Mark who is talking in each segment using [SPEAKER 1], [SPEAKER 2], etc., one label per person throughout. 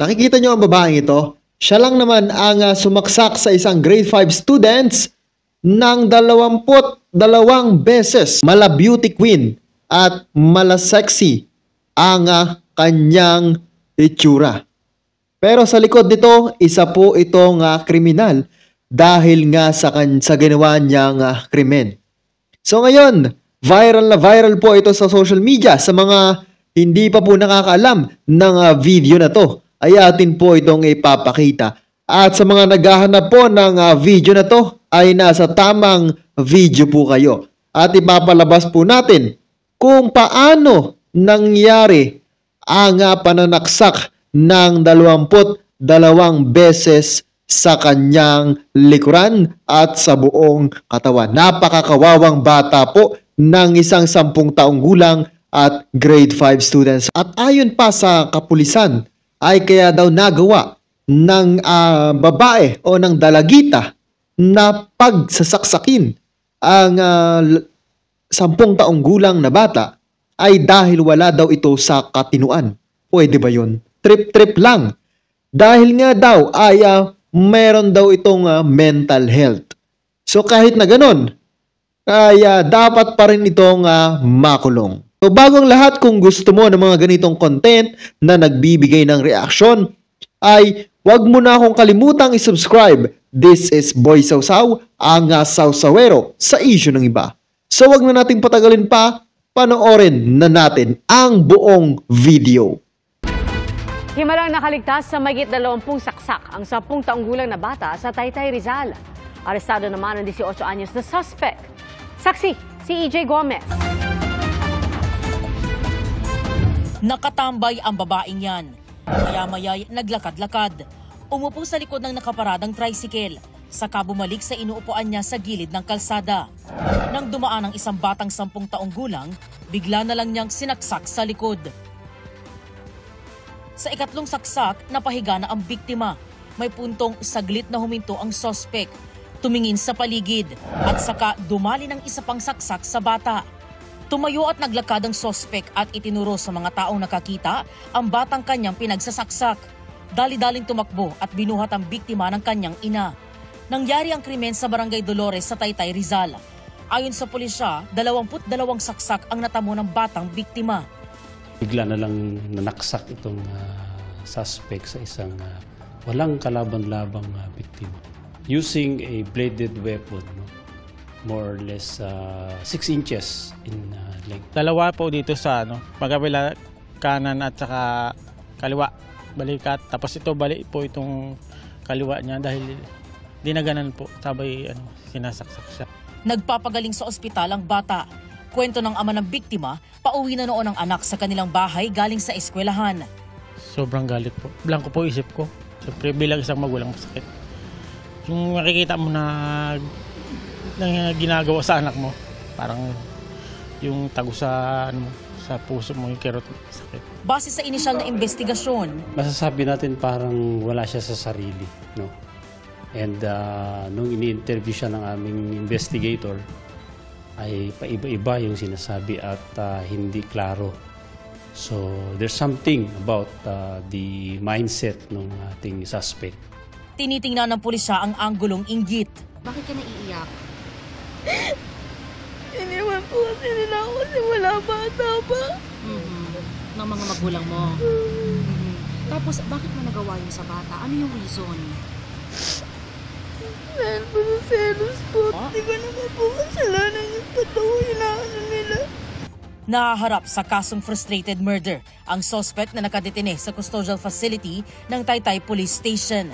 [SPEAKER 1] Nakikita nyo ang babaeng ito? Siya lang naman ang sumaksak sa isang grade 5 students ng 22 beses. Mala beauty queen at mala sexy ang kanyang itsura. Pero sa likod nito, isa po itong kriminal dahil nga sa ginawa niyang krimen. So ngayon, viral na viral po ito sa social media. Sa mga hindi pa po nakakaalam ng video na to, ay atin po itong ipapakita. At sa mga naghahanap po ng video na to, ay nasa tamang video po kayo. At ipapalabas po natin kung paano nangyari ang pananaksak ng 22 beses sa kanyang likuran at sa buong katawan. Napakakawawang bata po ng isang 10 taong gulang at grade 5 students. At ayon pa sa kapulisan, ay kaya daw nagawa ng babae o ng dalagita na pagsasaksakin ang 10 taong gulang na bata ay dahil wala daw ito sa katinuan. Pwede ba yun? Trip-trip lang. Dahil nga daw ay meron daw itong mental health. So kahit na ganun, ay dapat pa rin itong makulong. So bagong lahat, kung gusto mo ng mga ganitong content na nagbibigay ng reaksyon, ay wag mo na akong kalimutang i-subscribe. This is Boy Sausaw, ang sawsawero sa issue ng iba. So wag na nating patagalin pa, panoorin na natin ang buong video.
[SPEAKER 2] Himalang nakaligtas sa mahigit 20 saksak ang 10 taong gulang na bata sa Taytay, Rizal. Arestado naman ang 18 anyos na suspect. Saksi, si EJ Gomez.
[SPEAKER 3] Nakatambay ang babaeng yan. Maya-maya'y naglakad-lakad. Umupo sa likod ng nakaparadang tricycle. Saka bumalik sa inuupuan niya sa gilid ng kalsada. Nang dumaan ang isang batang 10 taong gulang, bigla na lang niyang sinaksak sa likod. Sa ikatlong saksak, napahiga na ang biktima. May puntong saglit na huminto ang suspect. Tumingin sa paligid at saka dumali ng isa pang saksak sa bata. Tumayo at naglakad ang suspect at itinuro sa mga taong nakakita ang batang kanyang pinagsasaksak. Dali-daling tumakbo at binuhat ang biktima ng kanyang ina. Nangyari ang krimen sa Barangay Dolores sa Taytay, Rizal. Ayon sa pulisya, 22 saksak ang natamo ng batang biktima.
[SPEAKER 4] Bigla na lang nanaksak itong suspect sa isang walang kalaban-labang biktima. Using a bladed weapon, no? More or less 6 inches in length.
[SPEAKER 5] Dalawa po dito sa magkabila kanan at saka kaliwa, balikat. Tapos ito balik po itong kaliwa niya dahil dinaganan po, sabay sinasaksak siya.
[SPEAKER 3] Nagpapagaling sa ospital ang bata. Kwento ng ama ng biktima, pauwi na noon ang anak sa kanilang bahay galing sa eskwelahan.
[SPEAKER 5] Sobrang galit po. Blanco po isip ko. Siyempre bilang isang magulang masakit. Yung makikita mo na ginagawa sa anak mo, parang yung tago sa sa puso mo, yung kirot, sakit.
[SPEAKER 3] Base sa inisyal na investigasyon,
[SPEAKER 4] masasabi natin parang wala siya sa sarili, no? And nung ini-interview siya ng aming investigator, ay paiba-iba yung sinasabi at hindi klaro. So there's something about the mindset ng ating suspect.
[SPEAKER 3] tinitingnan ng pulisya ang anggulong inggit.
[SPEAKER 6] Bakit ka naiiyak?
[SPEAKER 7] Iniwan po kasi nila ako kasi wala bata pa.
[SPEAKER 6] Ng mga magulang mo. Tapos, bakit mo nagawa yun sa bata? Ano yung reason?
[SPEAKER 7] Dahil po sa selos po. Di ba naman po kasalanan yung totoo hinaano nila?
[SPEAKER 3] Nahaharap sa kasong frustrated murder ang suspect na nakadetine sa custodial facility ng Taytay Police Station.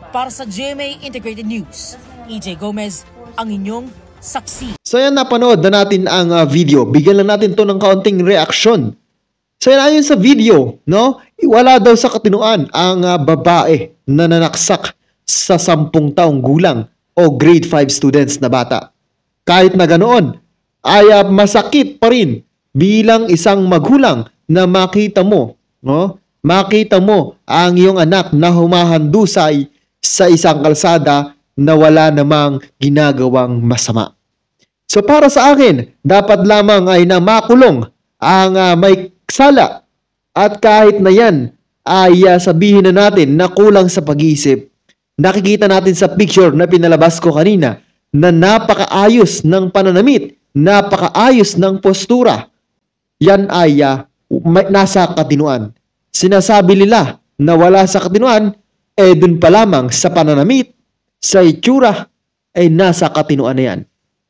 [SPEAKER 3] Para sa GMA Integrated News, EJ Gomez, ang inyong saksi.
[SPEAKER 1] So yan, napanood na natin ang video. Bigyan lang natin to ng kaunting reaksyon. So yan, ayon sa video, no? Wala daw sa katinuan ang babae na nanaksak sa 10 taong gulang o grade 5 students na bata. Kahit na ganoon, ay masakit pa rin bilang isang magulang na makita mo, no? Makita mo ang iyong anak na humahandusay sa isang kalsada na wala namang ginagawang masama. So para sa akin, dapat lamang ay na makulong ang may sala at kahit na yan ay sabihin na natin na kulang sa pag-iisip. Nakikita natin sa picture na pinalabas ko kanina na napakaayos ng pananamit, napakaayos ng postura. Yan ay nasa katinuan. Sinasabi nila na wala sa katinuan, dun pa lamang sa pananamit, sa itsura, ay nasa katinuan na yan.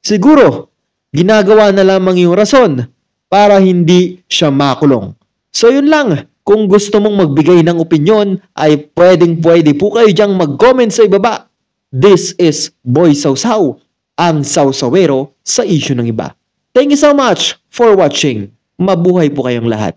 [SPEAKER 1] Siguro, ginagawa na lamang yung rason para hindi siya makulong. So yun lang. Kung gusto mong magbigay ng opinyon, ay pwede po kayo diyang mag-comment sa ibaba. This is Boy Sausaw, ang sausawero sa issue ng iba. Thank you so much for watching. Mabuhay po kayong lahat.